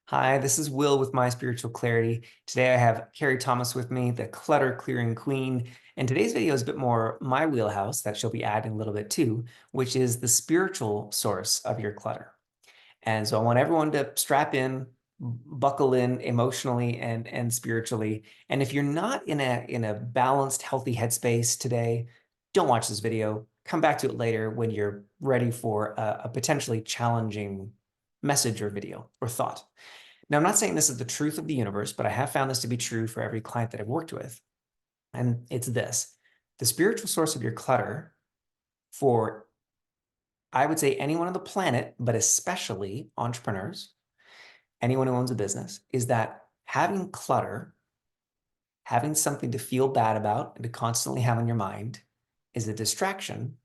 Hi, this is Will with My Spiritual Clarity. Today I have Carrie Thomas with me, the clutter clearing queen. And today's video is a bit more my wheelhouse that she'll be adding a little bit too, which is the spiritual source of your clutter. And so I want everyone to strap in, buckle in emotionally and spiritually. And if you're not in a balanced, healthy headspace today, don't watch this video. Come back to it later when you're ready for a potentially challenging message or video or thought. Now, I'm not saying this is the truth of the universe, but I have found this to be true for every client that I've worked with. And it's this: the spiritual source of your clutter for, I would say, anyone on the planet, but especially entrepreneurs, anyone who owns a business, is that having clutter, having something to feel bad about and to constantly have on your mind is a distraction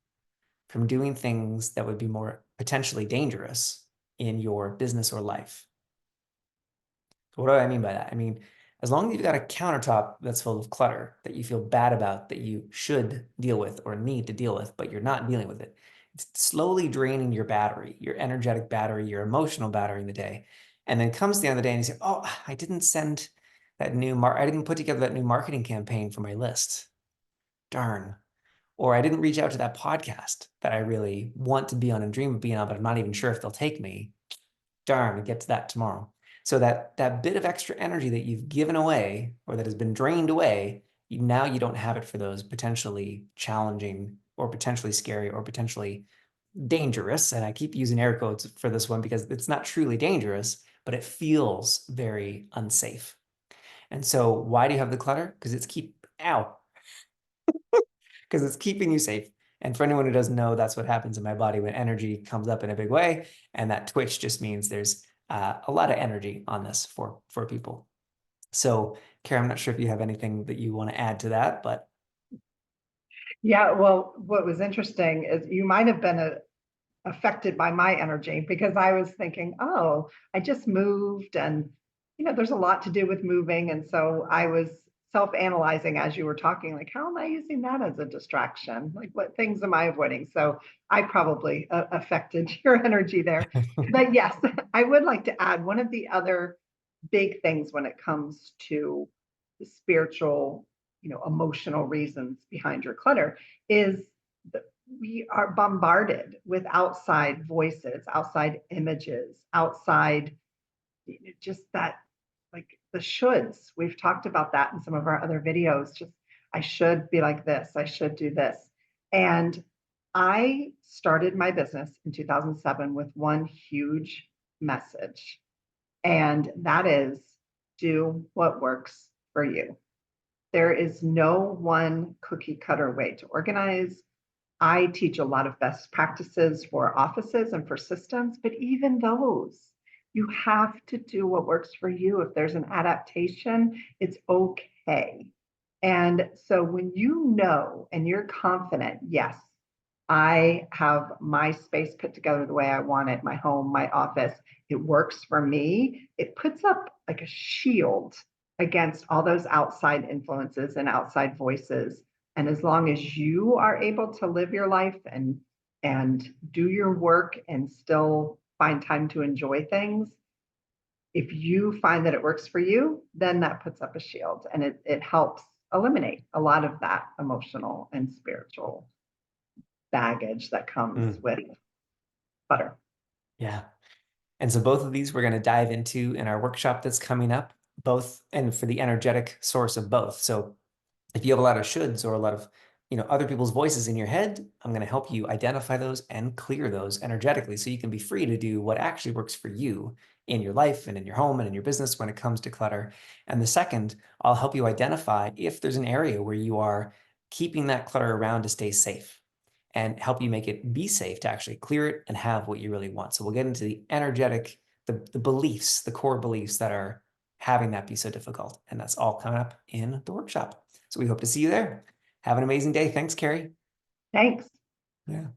from doing things that would be more potentially dangerous in your business or life. So what do I mean by that? I mean, as long as you've got a countertop that's full of clutter that you feel bad about, that you should deal with or need to deal with, but you're not dealing with it, it's slowly draining your battery, your energetic battery, your emotional battery in the day. And then comes the end of the day and you say, oh, I didn't send that I didn't put together that new marketing campaign for my list. Darn. Or I didn't reach out to that podcast that I really want to be on and dream of being on, but I'm not even sure if they'll take me. Darn, we get to that tomorrow. So that bit of extra energy that you've given away or that has been drained away, now you don't have it for those potentially challenging or potentially scary or potentially dangerous. And I keep using air quotes for this one because it's not truly dangerous, but it feels very unsafe. And so why do you have the clutter? Because it's keeping you safe. And for anyone who doesn't know, that's what happens in my body when energy comes up in a big way. And that twitch just means there's a lot of energy on this for people. So, Kara, I'm not sure if you have anything that you want to add to that, but Yeah, well, what was interesting is you might have been affected by my energy because I was thinking, oh, I just moved and there's a lot to do with moving. And so I was self-analyzing as you were talking, like, how am I using that as a distraction? Like, what things am I avoiding? So I probably affected your energy there. But yes, I would like to add one of the other big things when it comes to the spiritual, emotional reasons behind your clutter is that we are bombarded with outside voices, outside images, outside just that, like the shoulds. We've talked about that in some of our other videos. Just, I should be like this, I should do this. And I started my business in 2007 with one huge message, and that is do what works for you. There is no one cookie cutter way to organize. I teach a lot of best practices for offices and for systems, but even those, you have to do what works for you. If there's an adaptation, it's okay. And so when you know and you're confident, yes, I have my space put together the way I want it, my home, my office, it works for me. It puts up like a shield against all those outside influences and outside voices. And as long as you are able to live your life and do your work and still find time to enjoy things, if you find that it works for you, then that puts up a shield and it helps eliminate a lot of that emotional and spiritual baggage that comes mm, with butter. yeah. And so both of these we're going to dive into in our workshop that's coming up, both and for the energetic source of both. So if you have a lot of shoulds or a lot of other people's voices in your head, I'm going to help you identify those and clear those energetically so you can be free to do what actually works for you in your life and in your home and in your business when it comes to clutter. And the second, I'll help you identify if there's an area where you are keeping that clutter around to stay safe and help you make it be safe to actually clear it and have what you really want. So we'll get into the energetic, the beliefs, the core beliefs that are having that be so difficult. And that's all coming up in the workshop. So we hope to see you there. Have an amazing day. Thanks, Carrie. Thanks. Yeah.